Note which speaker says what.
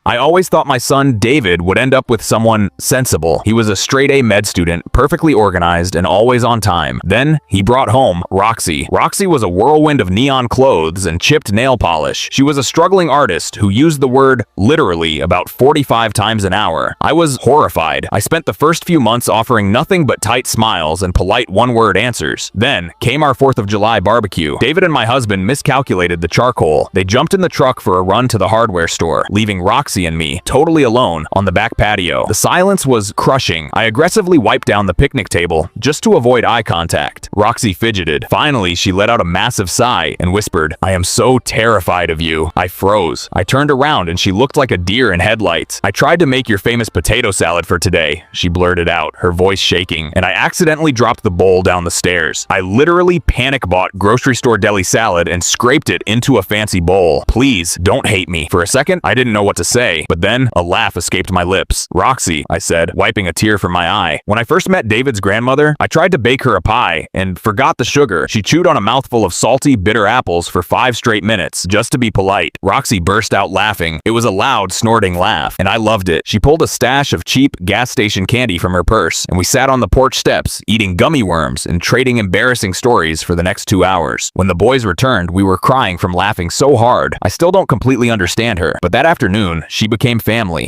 Speaker 1: I always thought my son, David, would end up with someone sensible. He was a straight-A med student, perfectly organized, and always on time. Then, he brought home Roxy. Roxy was a whirlwind of neon clothes and chipped nail polish. She was a struggling artist who used the word literally about 45 times an hour. I was horrified. I spent the first few months offering nothing but tight smiles and polite one-word answers. Then, came our 4th of July barbecue. David and my husband miscalculated the charcoal. They jumped in the truck for a run to the hardware store, leaving Roxy and me totally alone on the back patio. The silence was crushing. I aggressively wiped down the picnic table just to avoid eye contact. Roxy fidgeted. Finally, she let out a massive sigh and whispered, "I am so terrified of you." I froze. I turned around and she looked like a deer in headlights. "I tried to make your famous potato salad for today," she blurted out, her voice shaking, and I accidentally dropped the bowl down the stairs. I literally panic-bought grocery store deli salad and scraped it into a fancy bowl. "Please, don't hate me." For a second, I didn't know what to say, but then a laugh escaped my lips. "Roxy," I said, wiping a tear from my eye. "When I first met David's grandmother, I tried to bake her a pie and forgot the sugar. She chewed on a mouthful of salty, bitter apples for 5 straight minutes, just to be polite." Roxy burst out laughing. It was a loud, snorting laugh, and I loved it. She pulled a stash of cheap gas station candy from her purse, and we sat on the porch steps, eating gummy worms and trading embarrassing stories for the next 2 hours. When the boys returned, we were crying from laughing so hard. I still don't completely understand her, but that afternoon, she became family.